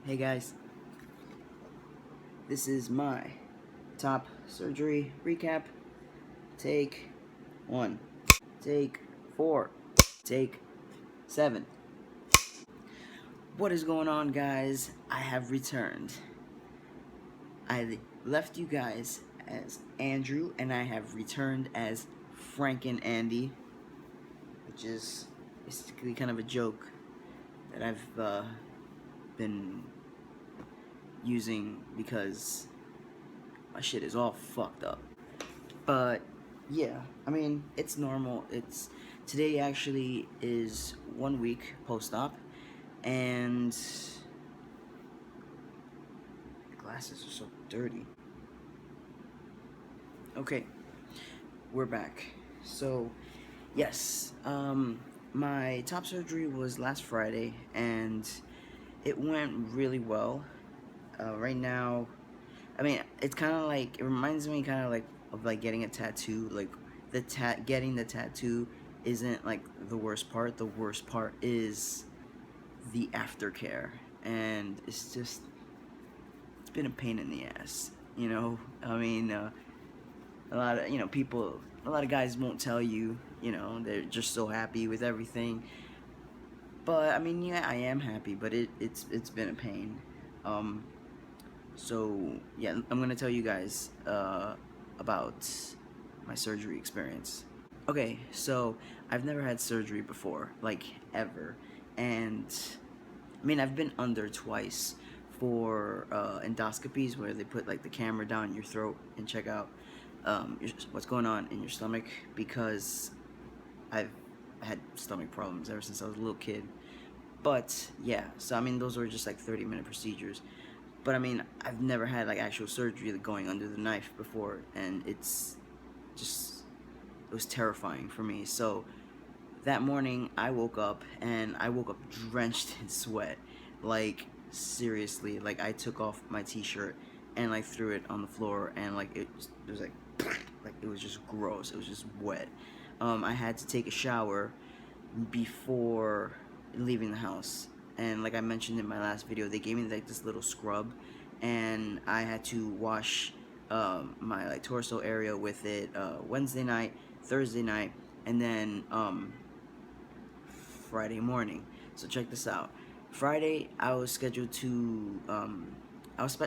Hey guys, this is my top surgery recap. Take 1, take 4, take 7. What is going on, guys? I have returned. I left you guys as Andrew, and I have returned as Frank and Andy, which is basically kind of a joke that I've been using because my shit is all fucked up. But yeah, I mean, it's normal. It's today actually is 1 week post-op, and my glasses are so dirty. Okay, we're back. So yes, my top surgery was last Friday, and it went really well. Right now, I mean, it's kind of like, it reminds me kind of like of like getting a tattoo. Like getting the tattoo isn't like the worst part. The worst part is the aftercare, and it's been a pain in the ass. I mean, a lot of people, a lot of guys won't tell you. They're just so happy with everything. But I mean, yeah, I am happy, but it's been a pain. So yeah, I'm gonna tell you guys about my surgery experience. Okay, so I've never had surgery before, like ever, and I mean I've been under twice for endoscopies where they put like the camera down your throat and check out what's going on in your stomach, because I've had stomach problems ever since I was a little kid. But yeah, so I mean those were just like 30-minute procedures. But I mean, I've never had like actual surgery, like going under the knife before, and just it was terrifying for me. So that morning I woke up, and I woke up drenched in sweat. Like seriously, like I took off my t-shirt and like threw it on the floor, and like it was like it was just gross. It was just wet. I had to take a shower before leaving the house, and like I mentioned in my last video, they gave me like this little scrub, and I had to wash my like torso area with it Wednesday night, Thursday night, and then Friday morning. So check this out. Friday I was scheduled to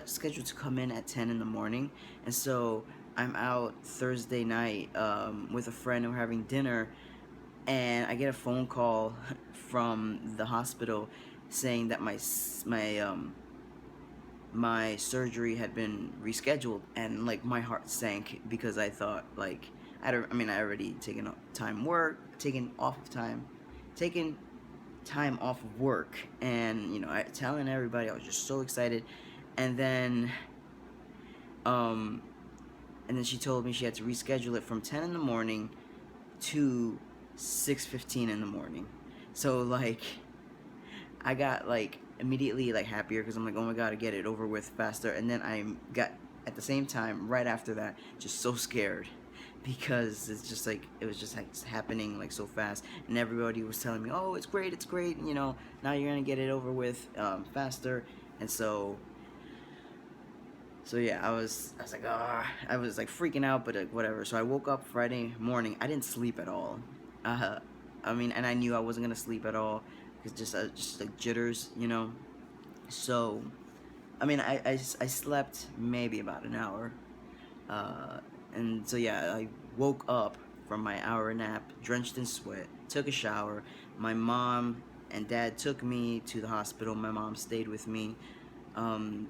scheduled to come in at 10 in the morning, and so I'm out Thursday night with a friend, and we're having dinner, and I get a phone call from the hospital saying that my surgery had been rescheduled, and like my heart sank, because I thought like I already taken time off of work, and I telling everybody I was just so excited, and then um she told me she had to reschedule it from 10 in the morning to 6:15 in the morning. So like I got like immediately like happier, because I'm like, oh my god, I get it over with faster. And then I got, at the same time right after that, just so scared, because it's just like it was just like happening like so fast, and everybody was telling me, oh, it's great, now you're gonna get it over with faster. And so yeah, I was like, I was like freaking out, but whatever. So I woke up Friday morning. I didn't sleep at all. I mean, and I knew I wasn't gonna sleep at all, because just like jitters. So I mean, I slept maybe about an hour, and so yeah, I woke up from my hour nap, drenched in sweat, took a shower. My mom and dad took me to the hospital. My mom stayed with me.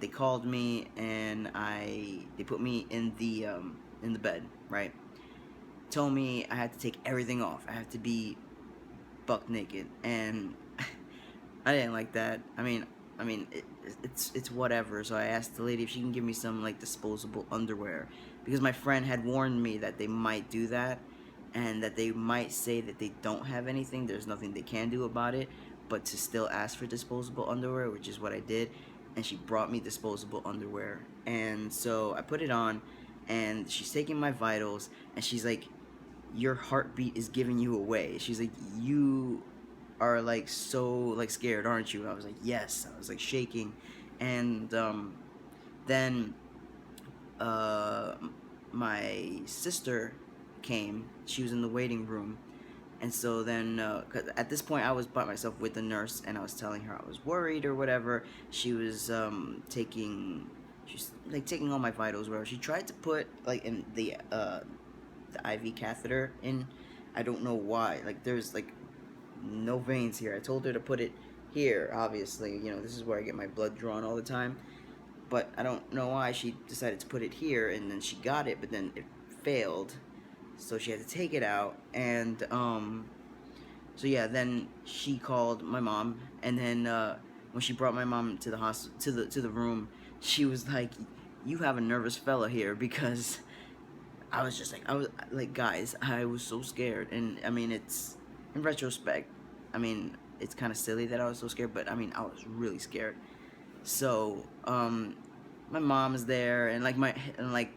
They called me, and they put me in the bed, right? Told me I had to take everything off. I had to be buck naked, and I didn't like that. It's whatever. So I asked the lady if she can give me some like disposable underwear, because my friend had warned me that they might do that, and that they might say that they don't have anything. There's nothing they can do about it, but to still ask for disposable underwear, which is what I did. And she brought me disposable underwear, and so I put it on, and she's taking my vitals, and she's like, your heartbeat is giving you away. She's like, you are like so like scared, aren't you? I was like, yes. I was like shaking, And then uh, my sister came. She was in the waiting room, and so then 'cause at this point I was by myself with the nurse, and I was telling her I was worried or whatever. She was she's like taking all my vitals, whatever. She tried to put like in the IV catheter in. I don't know why. Like there's like no veins here. I told her to put it here. Obviously, this is where I get my blood drawn all the time. But I don't know why she decided to put it here, and then she got it, but then it failed, so she had to take it out. And so yeah, then she called my mom, and then when she brought my mom to the hospital, to the room, she was like, "You have a nervous fella here," because I was like, guys, I was so scared. And I mean, it's in retrospect, I mean, it's kind of silly that I was so scared, but I mean, I was really scared. So my mom is there, and like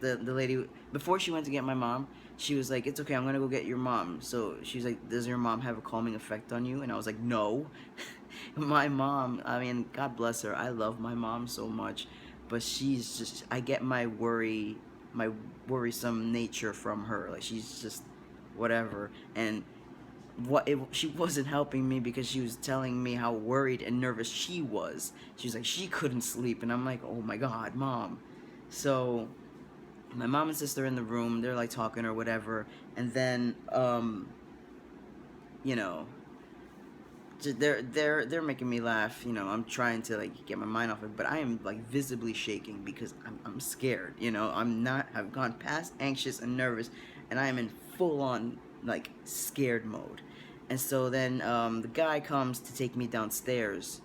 the lady, before she went to get my mom, she was like, "It's okay, I'm gonna go get your mom." So she's like, "Does your mom have a calming effect on you?" And I was like, "No." My mom, I mean, God bless her, I love my mom so much, but she's just, I get my worrisome nature from her. Like, she's just whatever. And she wasn't helping me, because she was telling me how worried and nervous she was. She was like, she couldn't sleep, and I'm like, oh my god, mom. So my mom and sister in the room, they're like talking or whatever, and then you know they're making me laugh. I'm trying to like get my mind off it, but I am like visibly shaking because I'm scared. I've gone past anxious and nervous, and I am in full on like scared mode. And so then the guy comes to take me downstairs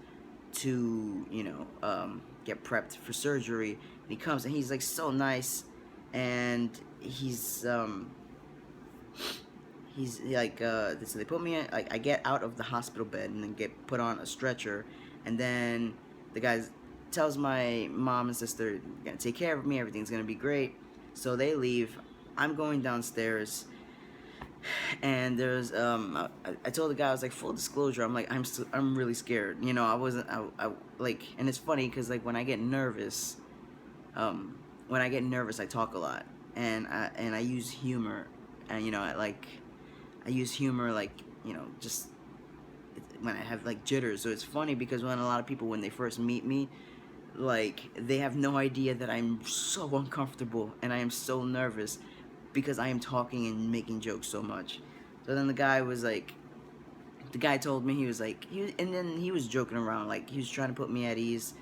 to get prepped for surgery. And he comes, and he's like so nice, and he's like so they put me in, like, I get out of the hospital bed and then get put on a stretcher. And then the guy tells my mom and sister, "You're gonna take care of me, everything's gonna be great." So they leave. I'm going downstairs, and there's I told the guy, I was like, full disclosure, I'm like, I'm really scared. I wasn't I like, and it's funny because like um when I get nervous, I talk a lot, and I use humor. And I use humor, like, just when I have like jitters. So it's funny because when a lot of people, when they first meet me, like, they have no idea that I'm so uncomfortable and I am so nervous because I am talking and making jokes so much. So then the guy told me, he was like, and then he was joking around, like he was trying to put me at ease.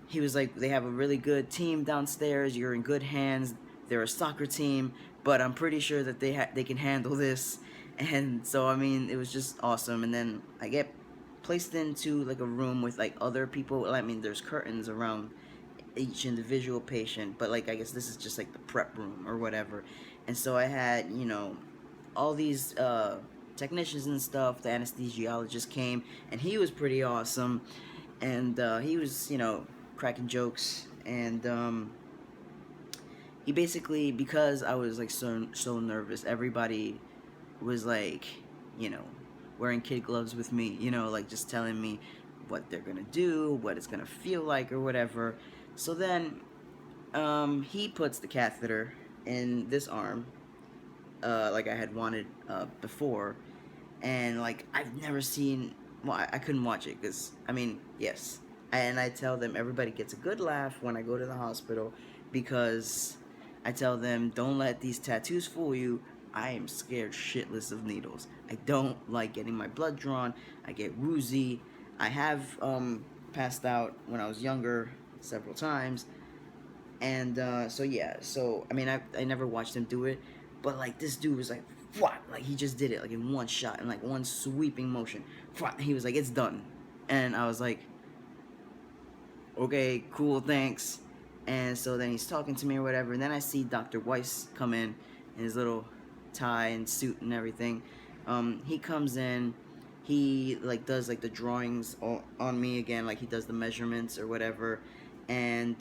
He was like, "They have a really good team downstairs. You're in good hands. They're a soccer team, but I'm pretty sure that they can handle this." And so, I mean, it was just awesome. And then I get placed into like a room with like other people. I mean, there's curtains around each individual patient, but like, I guess this is just like the prep room or whatever. And so I had, all these technicians and stuff. The anesthesiologist came, and he was pretty awesome. And he was, cracking jokes. And he basically, because I was like so nervous, everybody was like, you know, wearing kid gloves with me, like just telling me what they're gonna do, what it's gonna feel like, or whatever. So then he puts the catheter in this arm, like I had wanted before. And like, I've never seen, well, I couldn't watch it because, I mean, yes. And I tell them everybody gets a good laugh when I go to the hospital, because I tell them, don't let these tattoos fool you. I am scared shitless of needles. I don't like getting my blood drawn. I get woozy. I have passed out when I was younger several times. And so yeah, so I mean, I never watched him do it, but like, this dude was like, what? Like, he just did it like in one shot, in like one sweeping motion. He was like, it's done. And I was like, okay, cool, thanks. And so then he's talking to me or whatever, and then I see Dr. Weiss come in his little tie and suit and everything. He comes in, he like does like the drawings on me again, like he does the measurements or whatever. And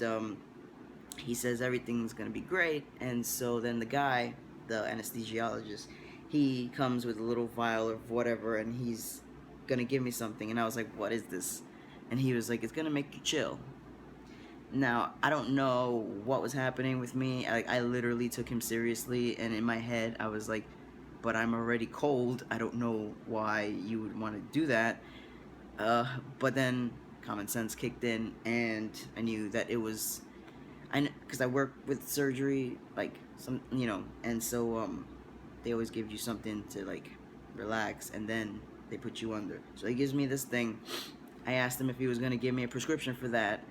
he says everything's gonna be great. And so then the guy, the anesthesiologist, he comes with a little vial of whatever, and he's gonna give me something. And I was like, what is this? And he was like, it's gonna make you chill. Now, I don't know what was happening with me. I literally took him seriously, and in my head, I was like, but I'm already cold. I don't know why you would want to do that. But then common sense kicked in, and I knew that it was, because I work with surgery, like, and so, they always give you something to, like, relax, and then they put you under. So he gives me this thing. I asked him if he was going to give me a prescription for that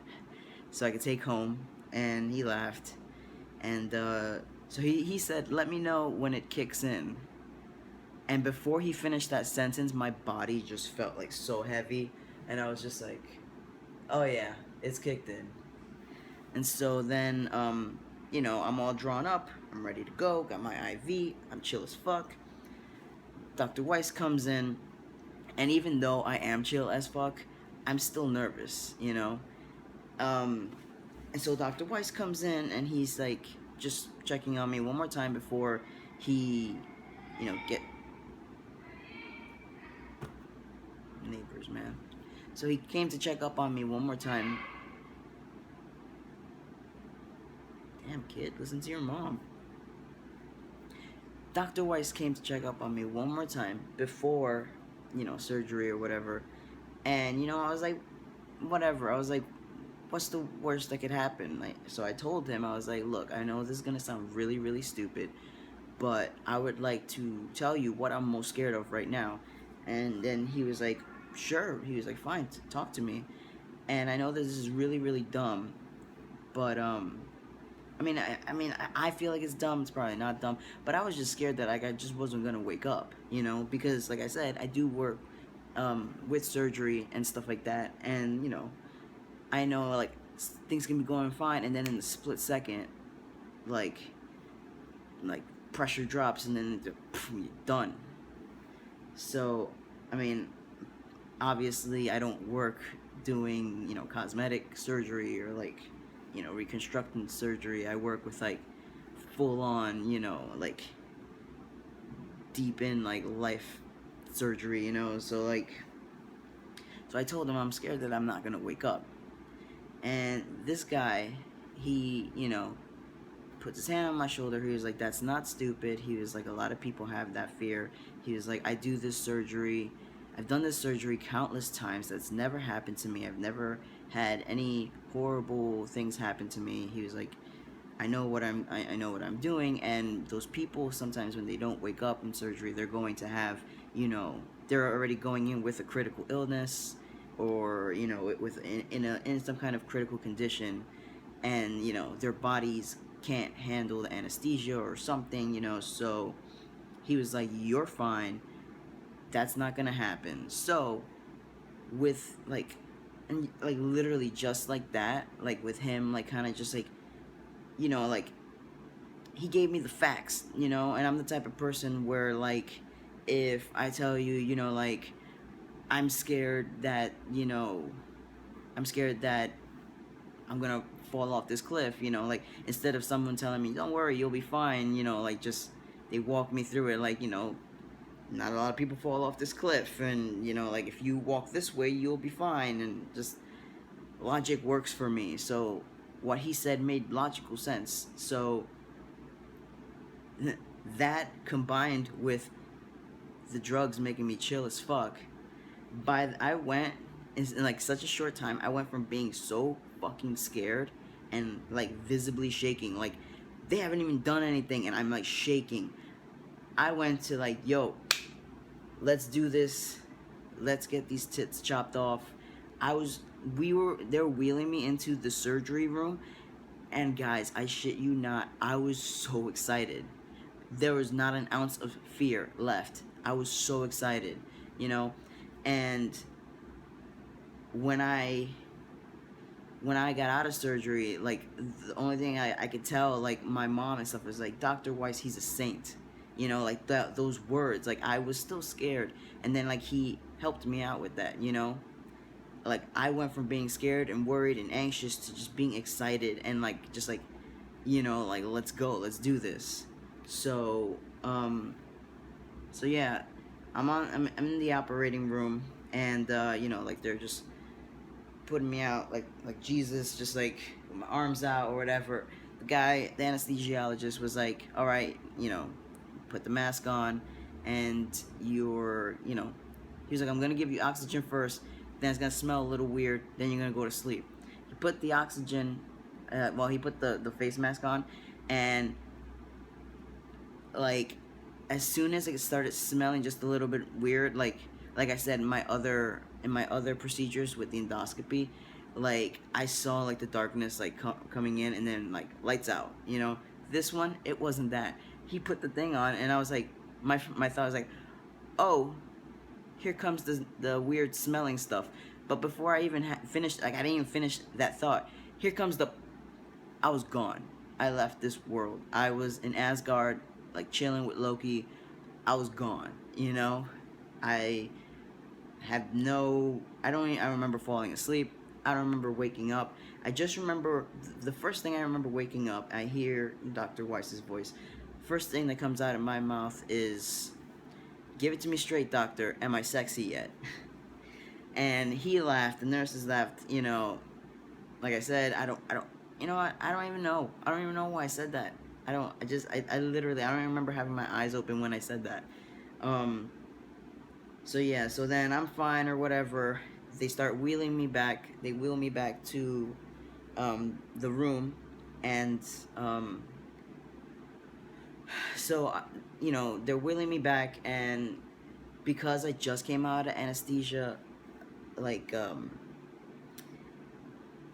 so I could take home, and he laughed. And so he said, let me know when it kicks in. And before he finished that sentence, my body just felt like so heavy, and I was just like, oh yeah, it's kicked in. And so then, I'm all drawn up, I'm ready to go, got my IV, I'm chill as fuck. Dr. Weiss comes in, and even though I am chill as fuck, I'm still nervous, And so Dr. Weiss comes in, and he's like just checking on me one more time before he, get neighbors, man. So he came to check up on me one more time. Damn, kid, listen to your mom. Dr. Weiss came to check up on me one more time before, surgery or whatever. And, I was like, whatever. I was like, what's the worst that could happen? Like, so I told him, I was like, look, I know this is going to sound really, really stupid, but I would like to tell you what I'm most scared of right now. And then he was like, sure. He was like, fine, talk to me. And I know this is really, really dumb, but, I feel like it's dumb. It's probably not dumb, but I was just scared that I just wasn't gonna wake up, because like I said, I do work with surgery and stuff like that, and I know like things can be going fine, and then in the split second, like pressure drops, and then you're done. So, obviously, I don't work doing cosmetic surgery or like reconstructing surgery. I work with like full on like deep in like life surgery, so I told him I'm scared that I'm not gonna wake up. And this guy, he puts his hand on my shoulder. He was like, that's not stupid. He was like, a lot of people have that fear. He was like, I do this surgery, I've done this surgery countless times. That's never happened to me. I've never had any horrible things happen to me. He was like, I know what I know what I'm doing. And those people, sometimes when they don't wake up in surgery, they're going to have, they're already going in with a critical illness, or in some kind of critical condition, and their bodies can't handle the anesthesia or something. So he was like, you're fine, that's not gonna happen. So with and like literally just like that, like with him, like kind of just like like he gave me the facts, and I'm the type of person where like if I tell you, like I'm scared that I'm gonna fall off this cliff, like instead of someone telling me, don't worry, you'll be fine, like just they walk me through it, like not a lot of people fall off this cliff, and like if you walk this way, you'll be fine, and just logic works for me. So what he said made logical sense. So that combined with the drugs making me chill as fuck, I went in like such a short time, I went from being so fucking scared and like visibly shaking, like they haven't even done anything and I'm like shaking. I went to like, yo, let's do this, let's get these tits chopped off. They were wheeling me into the surgery room, and guys, I shit you not, I was so excited. There was not an ounce of fear left. I was so excited, and when I got out of surgery, like the only thing I could tell like my mom and stuff was like, Dr. Weiss, he's a saint, like those words. Like I was still scared, and then like he helped me out with that, like I went from being scared and worried and anxious to just being excited and like just like like let's go, let's do this. So I'm in the operating room, and like they're just putting me out like Jesus, just like with my arms out or whatever. The anesthesiologist was like, all right, put the mask on, and he was like, I'm gonna give you oxygen first, then it's gonna smell a little weird, then you're gonna go to sleep. He put the oxygen, he put the face mask on, and like as soon as it started smelling just a little bit weird, like I said in my other procedures with the endoscopy, like I saw like the darkness like coming in, and then like lights out. This one, it wasn't that. He put the thing on, and I was like, my thought was like, oh, here comes the weird smelling stuff. But before I even finished, like I didn't even finish that thought. Here comes I was gone. I left this world. I was in Asgard, like chilling with Loki. I was gone. I have I don't remember falling asleep. I don't remember waking up. I just remember the first thing I remember waking up. I hear Dr. Weiss's voice. First thing that comes out of my mouth is, "Give it to me straight, doctor. Am I sexy yet?" And he laughed. The nurses laughed. Like I said, I don't. You know what? I don't even know. I don't even know why I said that. I don't. I literally. I don't even remember having my eyes open when I said that. So yeah. So then I'm fine or whatever. They start wheeling me back. They wheel me back to the room, and so they're wheeling me back, and because I just came out of anesthesia, like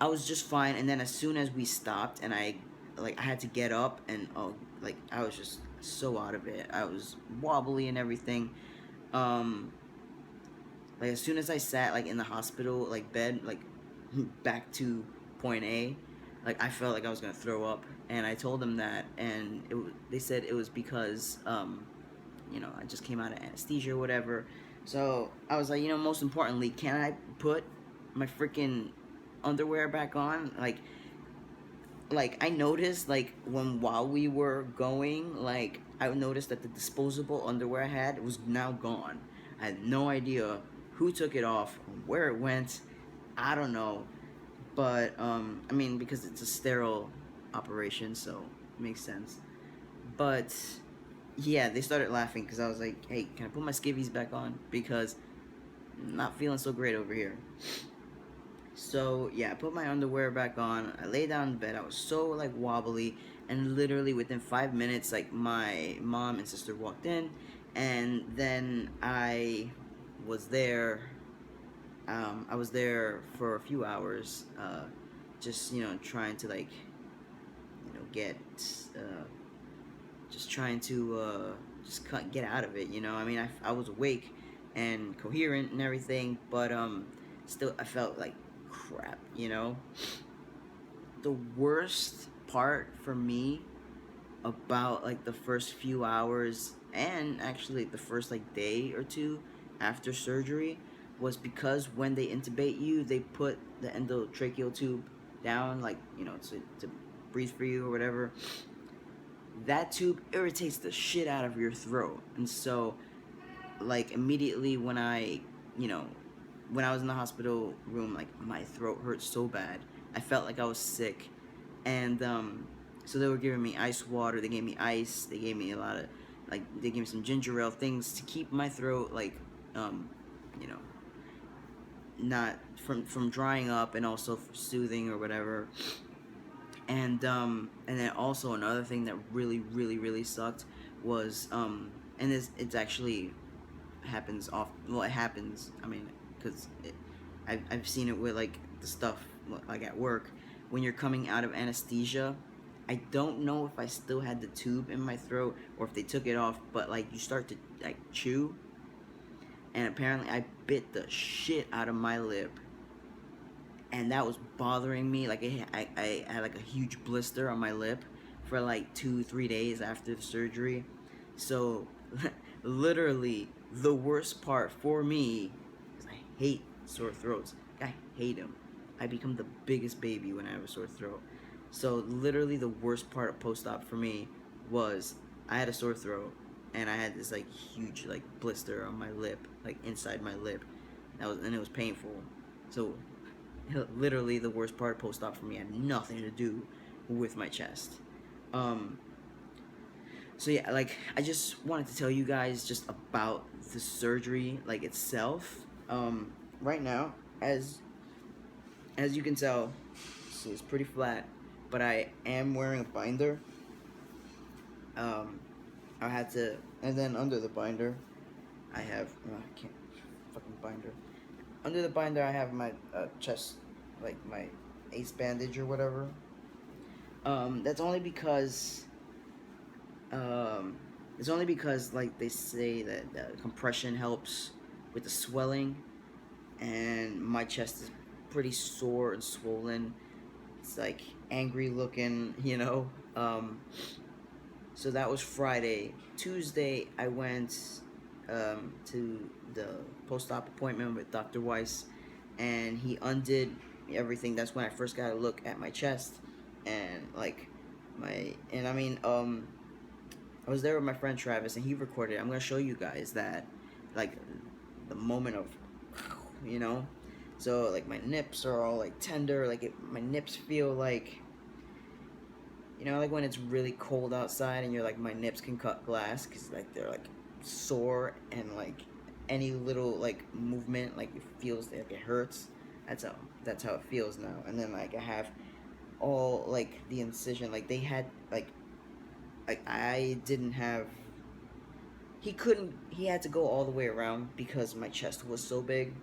I was just fine. And then as soon as we stopped, and I had to get up, and I was just so out of it. I was wobbly and everything. Like as soon as I sat like in the hospital like bed, like back to point A, like I felt like I was gonna throw up. And I told them that, and they said it was because I just came out of anesthesia or whatever. So I was like, most importantly, can I put my freaking underwear back on? Like I noticed, like while we were going, like I noticed that the disposable underwear I had was now gone. I had no idea who took it off, where it went. I don't know, but I mean, because it's a sterile operation, so it makes sense. But yeah, they started laughing because I was like, "Hey, can I put my skivvies back on? Because I'm not feeling so great over here." So yeah, I put my underwear back on. I lay down in bed. I was so like wobbly, and literally within 5 minutes, like my mom and sister walked in, and then I was there. I was there for a few hours, just trying to like get, just trying to get out of it. I mean, I was awake and coherent and everything, but still I felt like crap. The worst part for me about like the first few hours, and actually the first like day or two after surgery, was because when they intubate you, they put the endotracheal tube down, like to breathe for you or whatever. That tube irritates the shit out of your throat. And so like immediately when I was in the hospital room, like my throat hurt so bad. I felt like I was sick. And so they were giving me ice water. They gave me ice. They gave me a lot of they gave me some ginger ale, things to keep my throat like not from drying up, and also for soothing or whatever. And then also another thing that really really really sucked was and it's actually happens off. Well, it happens. I mean, because I've seen it with like the stuff like at work when you're coming out of anesthesia. I don't know if I still had the tube in my throat or if they took it off, but like you start to like chew, and apparently I bit the shit out of my lip, and that was bothering me. Like I had like a huge blister on my lip for like 2-3 days after the surgery. So literally the worst part for me is I hate sore throats. I hate them. I become the biggest baby when I have a sore throat. So literally the worst part of post-op for me was I had a sore throat, and I had this like huge like blister on my lip, like inside my lip. And it was painful. So literally the worst part post-op for me had nothing to do with my chest. Um, so yeah, like I just wanted to tell you guys just about the surgery like itself. Right now, as you can tell, so it's pretty flat, but I am wearing a binder. Um, I had to, and then under the binder, I have I can't fucking binder. Under the binder, I have my chest, like my ace bandage or whatever. That's only because um, it's only because like they say that compression helps with the swelling, and my chest is pretty sore and swollen. It's like angry looking, you know. So that was Friday. Tuesday, I went to the post-op appointment with Dr. Weiss, and he undid everything. That's when I first got a look at my chest, and like I mean, I was there with my friend Travis, and he recorded. I'm gonna show you guys that, like, the moment of, you know. So like my nips are all like tender. Like my nips feel like, you know, like when it's really cold outside and you're like, my nips can cut glass because like they're like sore, and like any little like movement like it feels like it hurts. That's how it feels now. And then like I have all like the incision, like they had like I didn't have. He had to go all the way around because my chest was so big.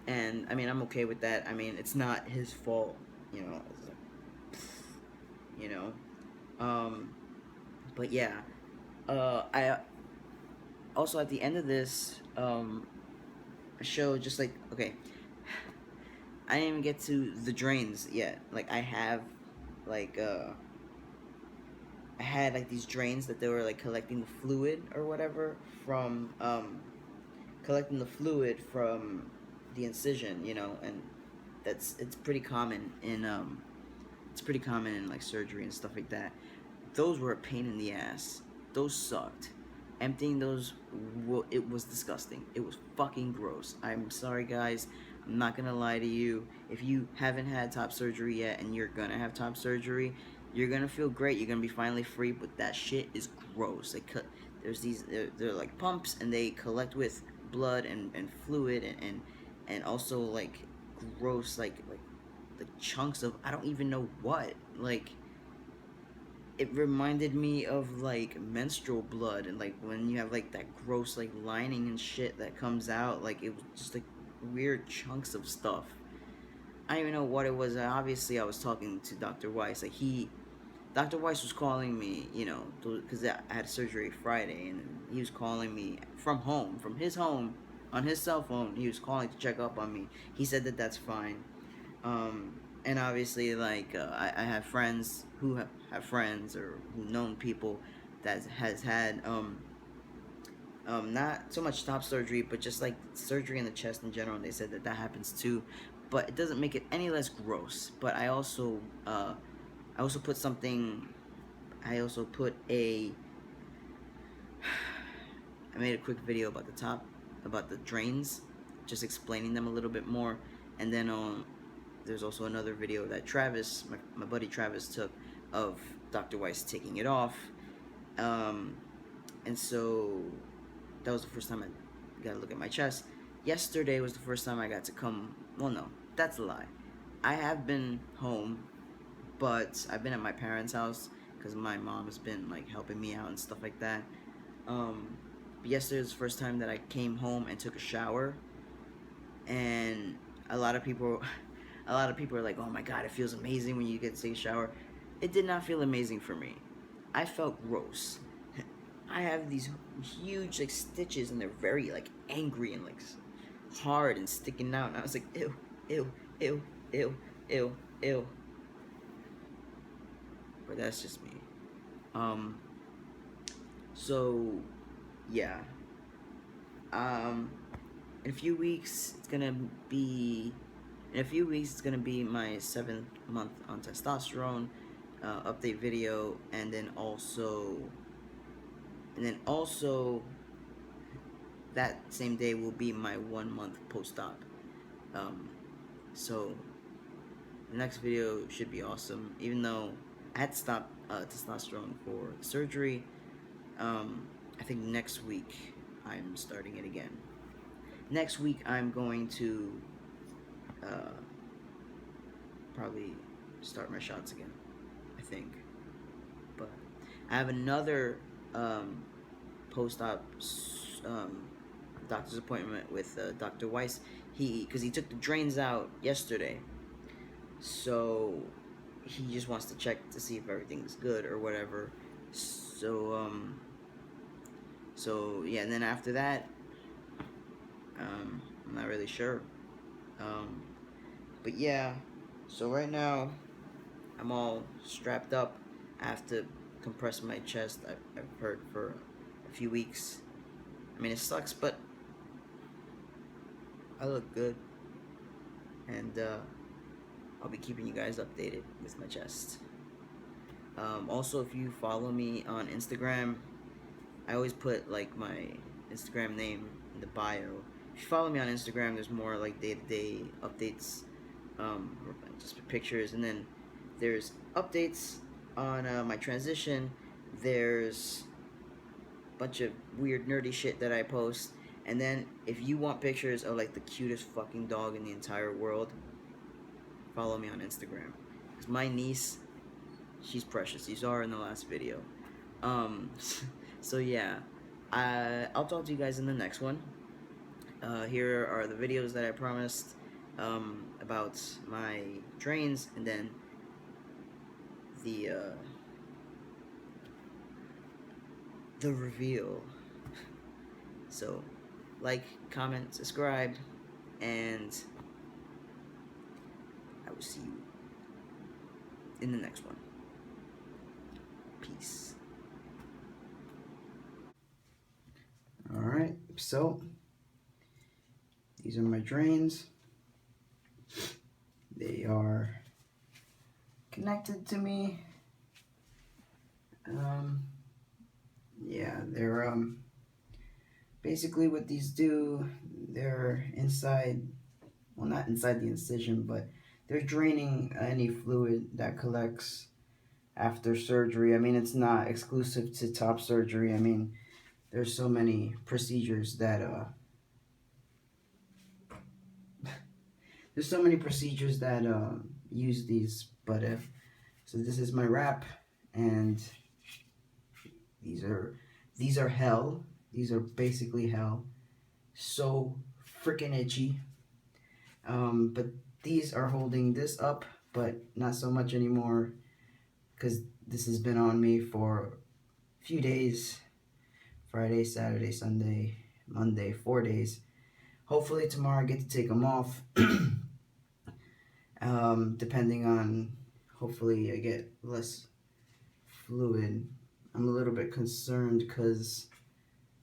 And I mean, I'm okay with that. I mean, it's not his fault, you know. It's like, you know. Um, but yeah, I also at the end of this show, just like, okay, I didn't even get to the drains yet. Like I have, like I had like these drains that they were like collecting the fluid or whatever from collecting the fluid from the incision, you know, and it's pretty common in like surgery and stuff like that. Those were a pain in the ass. Those sucked. Emptying those, it was disgusting. It was fucking gross. I'm sorry, guys. I'm not gonna lie to you. If you haven't had top surgery yet and you're gonna have top surgery, you're gonna feel great. You're gonna be finally free, but that shit is gross. There's these, they're like pumps, and they collect with blood and fluid and also like gross like chunks of I don't even know what. Like it reminded me of like menstrual blood, and like when you have like that gross like lining and shit that comes out, like it was just like weird chunks of stuff. I don't even know what it was. Obviously I was talking to Dr. Weiss. Like Dr. Weiss was calling me, you know, because I had surgery Friday, and he was calling me from home, from his home, on his cell phone. He was calling to check up on me. He said that that's fine. And obviously, like, I have friends who have friends or who known people that has had, not so much top surgery, but just like surgery in the chest in general. And they said that that happens too, but it doesn't make it any less gross. But I also put something. I also put a. I made a quick video about about the drains, just explaining them a little bit more, and then there's also another video that Travis, my buddy Travis, took of Dr. Weiss taking it off, and so that was the first time I got to look at my chest. Yesterday was the first time I got to come. Well, no, that's a lie. I have been home, but I've been at my parents' house because my mom has been like helping me out and stuff like that. But yesterday was the first time that I came home and took a shower, and a lot of people, a lot of people are like, "Oh my god, it feels amazing when you get to take a shower." It did not feel amazing for me. I felt gross. I have these huge like stitches, and they're very like angry and like hard and sticking out. And I was like, ew, ew, ew, ew, ew, ew. But that's just me. So yeah. In a few weeks it's gonna be my 7th month on testosterone update video, and then also that same day will be my 1 month post-op. So the next video should be awesome. Even though I had stopped testosterone for surgery, I think next week I'm starting it again. Next week I'm going to uh, probably start my shots again, I think. But I have another post-op doctor's appointment with Dr. Weiss. Because he took the drains out yesterday, so he just wants to check to see if everything's good or whatever. So yeah, and then after that, I'm not really sure. But yeah, so right now I'm all strapped up. I have to compress my chest. I've heard for a few weeks. I mean, it sucks, but I look good, and I'll be keeping you guys updated with my chest. Also, if you follow me on Instagram, I always put like my Instagram name in the bio. If you follow me on Instagram, there's more like day-to-day updates, just pictures, and then there's updates on my transition. There's a bunch of weird nerdy shit that I post, and then if you want pictures of like the cutest fucking dog in the entire world, follow me on Instagram. Cause my niece, she's precious. You saw her in the last video. So yeah, I'll talk to you guys in the next one. Here are the videos that I promised about my trains, and then the reveal. So, like, comment, subscribe, and I will see you in the next one. Peace. Alright, so these are my drains. They are connected to me. Yeah, they're basically what these do, they're inside, well, not inside the incision, but they're draining any fluid that collects after surgery. I mean, it's not exclusive to top surgery. I mean, there's so many procedures that use these. But so this is my wrap, and these are hell. These are basically hell. So freaking itchy. But these are holding this up, but not so much anymore, because this has been on me for a few days. Friday, Saturday, Sunday, Monday, 4 days. Hopefully tomorrow I get to take them off. Depending on, hopefully I get less fluid. I'm a little bit concerned because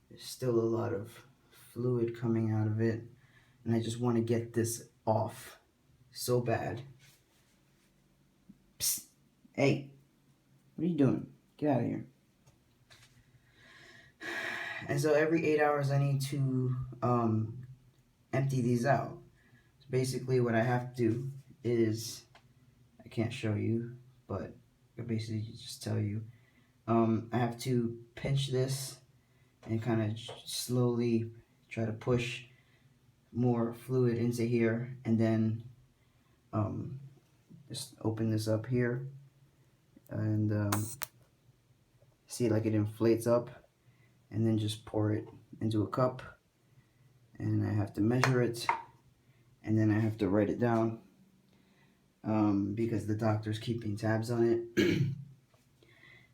there's still a lot of fluid coming out of it, and I just want to get this off so bad. Psst. Hey, what are you doing? Get out of here. And so every 8 hours I need to empty these out. So basically what I have to do is, I can't show you, but I basically just tell you, I have to pinch this and kind of slowly try to push more fluid into here, and then just open this up here, and see, like, it inflates up, and then just pour it into a cup, and I have to measure it, and then I have to write it down, because the doctor's keeping tabs on it.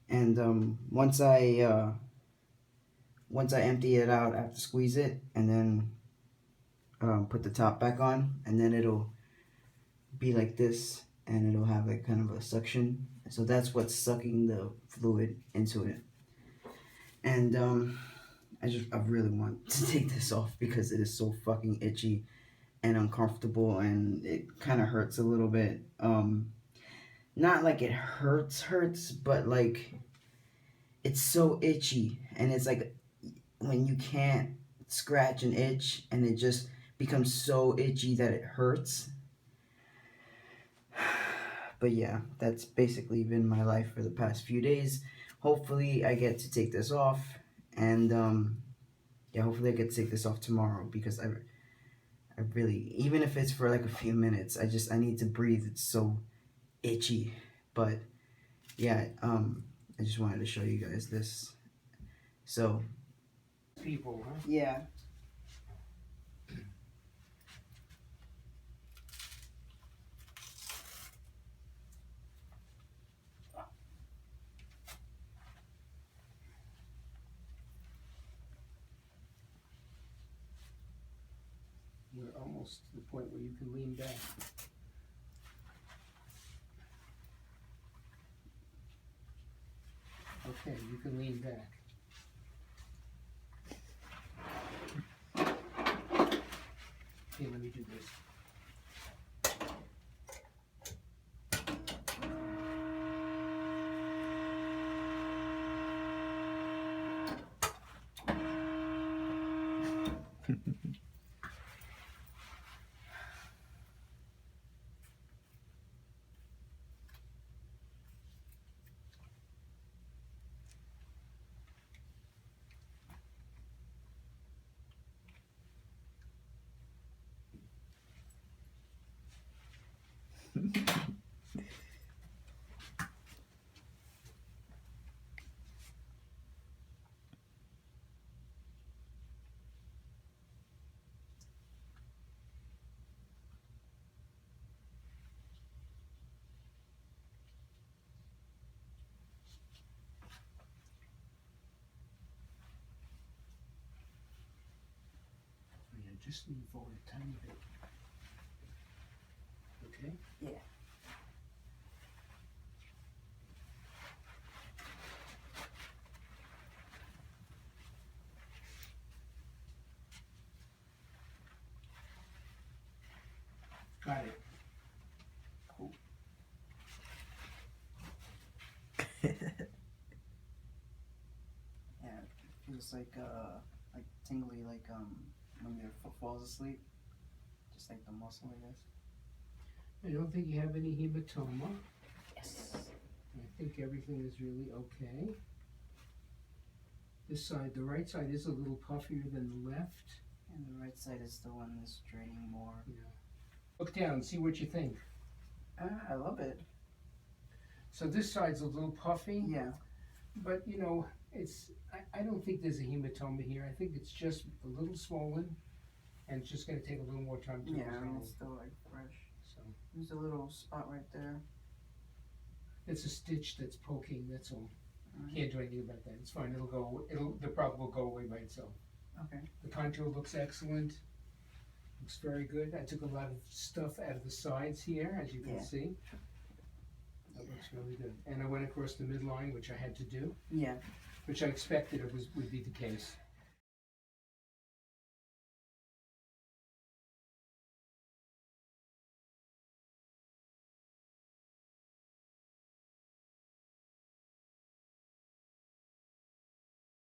And once I empty it out, I have to squeeze it, and then put the top back on, and then it'll be like this, and it'll have like kind of a suction. So that's what's sucking the fluid into it. And I really want to take this off because it is so fucking itchy and uncomfortable, and it kind of hurts a little bit. Not like it hurts, but like it's so itchy, and it's like when you can't scratch an itch and it just becomes so itchy that it hurts. But yeah, that's basically been my life for the past few days. Hopefully, I get to take this off, and yeah, hopefully I get to take this off tomorrow because I really, even if it's for like a few minutes, I need to breathe. It's so itchy. But yeah, I just wanted to show you guys this. So People, huh? yeah. You're almost to the point where you can lean back. Okay, you can lean back. Okay, let me do this. Yeah, just lean forward a tiny bit. Okay? Yeah. Got it. Cool. Yeah, it feels like tingly, like when your foot falls asleep, just like the muscle, I guess. I don't think you have any hematoma. Yes. I think everything is really okay. This side, the right side is a little puffier than the left. And the right side is the one that's draining more. Yeah. Look down, see what you think. I love it. So this side's a little puffy. Yeah. But you know, I don't think there's a hematoma here. I think it's just a little swollen and it's just gonna take a little more time to Yeah, resolve. it's still like fresh. So There's a little spot right there. it's a stitch that's poking, that's all. Alright. Can't do anything about that. It's fine, the problem will go away by itself. Okay. The contour looks excellent. Looks very good. I took a lot of stuff out of the sides here, as you can Yeah. see. That looks really good. And I went across the midline, which I had to do, Yeah. which I expected would be the case.